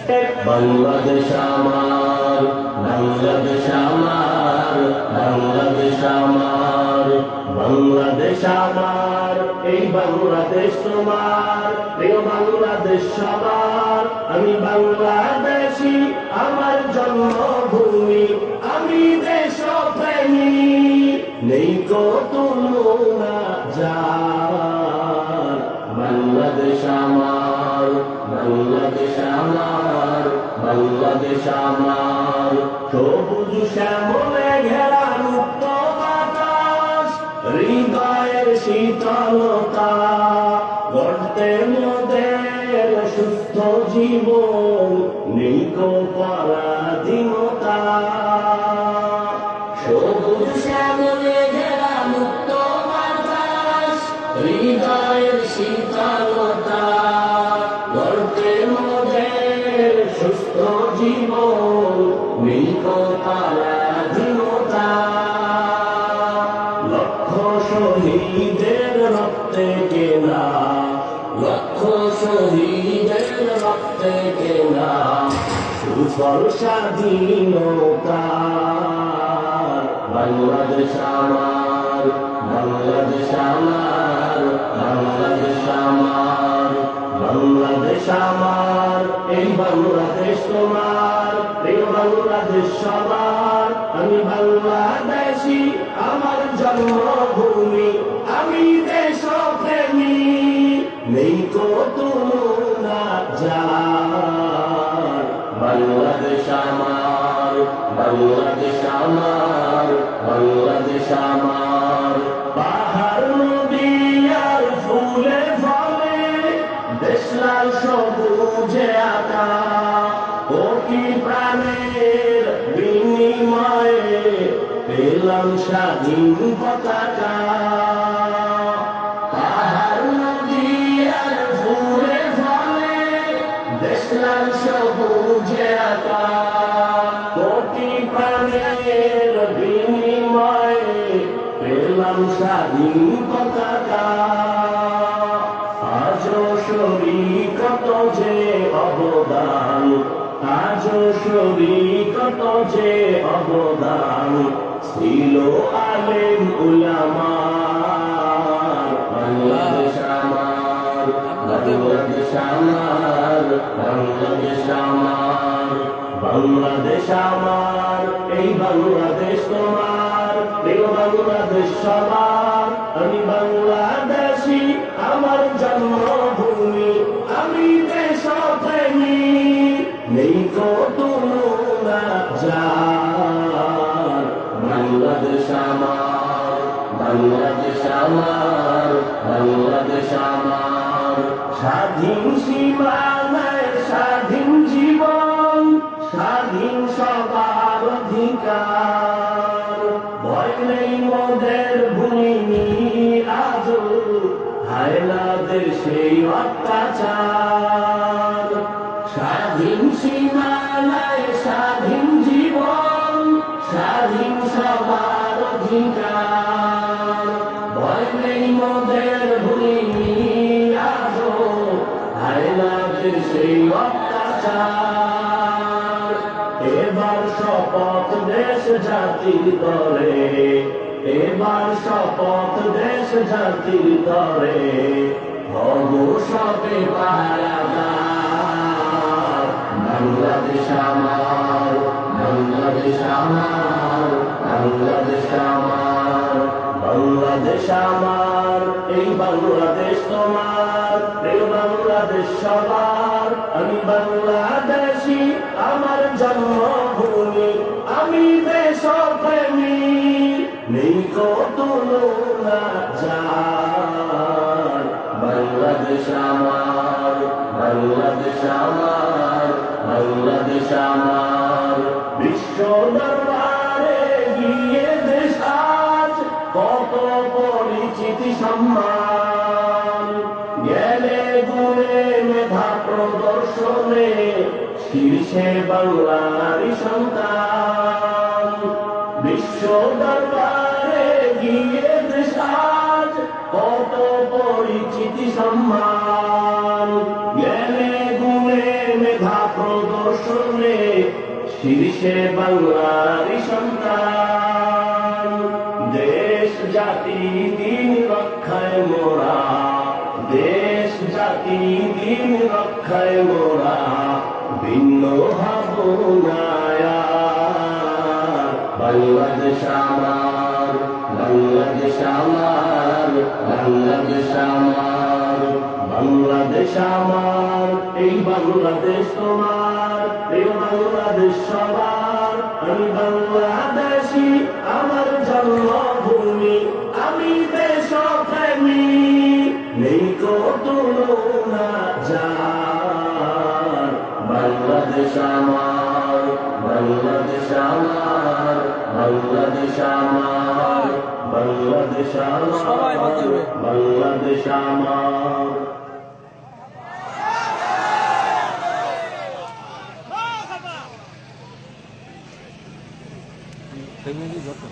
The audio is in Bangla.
বাংলাদেশ আমার, বাংলাদেশ আমার, বাংলাদেশ আমার, বাংলাদেশ আমার, এই বাংলাদেশ তোমার, প্রিয় বাংলাদেশ সবার। আমি বাংলাদেশী, আমার জন্মভূমি, আমি দেশপ্রেমী, নেই কো তুলনা যার। বাংলাদেশ আমার, বাংলাদেশ আমার, বাংলাদেশ আমার, সবুজ শ্যামলে ঘেরা মুক্ত বাতাস, হৃদয়ের শীতলতা, গড়তে মোদের সুস্থ জীবন, নেই কো পরাধীনতা। সবুজ শ্যামলে ঘেরা মুক্ত বাতাস, হৃদয়ের শীতলতা, গড়তে মোদের সুস্থ জীবন, নেই কো পরাধীনতা। লক্ষ শহীদের রক্তে কেনা, লক্ষ শহীদের রক্তে কেনা, সুফল স্বাধীনতা। বাংলাদেশ আমার, বাংলাদেশ আমার, বাংলাদেশ আমার, বাংলাদেশ আমার, এই বাংলাদেশ তোমার, প্রিয় বাংলাদেশ সবার। আমি বাংলাদেশী, আমার জন্মভূমি, আমি দেশপ্রেমী, নেই কো তুলনা যার। বাংলাদেশ আমার, বাংলাদেশ আমার, বাংলাদেশ আমার, পাহাড় নদী আর ফুলে ফলে, দেশ লাল সবুজে আঁকা, কোটি প্রাণের বিনিময়ে পেলাম স্বাধীন পতাকা। পাহাড় নদী আর ফুলে ফলে, দেশ লাল সবুজে আঁকা, কোটি প্রাণের বিনিময়ে পেলাম স্বাধীন পতাকা। আজও শরীকত যে অবদান, আজও শরীকত যে অবদান, ছিল আলেম উলামার। বাংলাদেশ আমার, বাংলাদেশ আমার, বাংলাদেশ আমার, বাংলাদেশ আমার, এই বাংলাদেশ তোমার, প্রিয় বাংলাদেশ সবার। আমি বাংলাদেশী, আমার জন্মভূমি, আমি দেশপ্রেমী, নেই কো তুলনা যার। বাংলাদেশ আমার, বাংলাদেশ আমার, বাংলাদেশ আমার, স্বাধীন সীমানায় স্বাধীন জীবন, স্বাধীন সবার অধিকার, ভয় নেই মোদের ভূমি আজও, হায়নাদের সেই অত্যাচার। স্বাধীন সীমানায় স্বাধীন জীবন, স্বাধীন সবার অধিকার, ভয় নেই মোদের ভূমি আজও, হায়নাদের সেই অত্যাচার। এবার শপথ দেশ জাতির তরে, এবার শপথ দেশ জাতির তরে, হব সবে পাহারাদার। বাংলাদেশ আমার, বাংলাদেশ আমার, বাংলাদেশ আমার, বাংলাদেশ আমার, এই বাংলাদেশ তোমার, প্রিয় বাংলাদেশ সবার। আমি বাংলাদেশী, আমার জন্মভূমি, আমি দেশপ্রেমী, নেই কো তুলনা যার। বাংলাদেশ আমার, বাংলাদেশ আমার, বাংলাদেশ আমার, বিশ্ব দরবারে গিয়ে দেশ আজ কত পরিচিতি সম্মান, জ্ঞানে গুণে মেধা প্রদর্শনে শীর্ষে বাংলারই সন্তান। বিশ্ব দরবারে গিয়ে দেশ আজ কত পরিচিতি সম্মান, জ্ঞানে গুণে মেধা প্রদর্শনে শীর্ষে বাংলারই সন্তান। দেশ জাতি দিন রক্ষায় মোরা, দেশ জাতি দিন রক্ষায় মোরা ভিন্ন হব না আর। বাংলাদেশ আমার, বাংলাদেশ আমার, বাংলাদেশ আমার, বাংলাদেশ আমার, এই বাংলাদেশ তোমার, এই বাংলাদেশ সবার। আমি বাংলাদেশী, আমার জন্মভূমি, আমি দেশপ্রেমী, নেই কো তুলনা যার। বাংলাদেশ আমার, বাংলাদেশ আমার, বাংলাদেশ আমার, বাংলাদেশ আমার, বাংলাদেশ আমার। ফ্যামিলি যত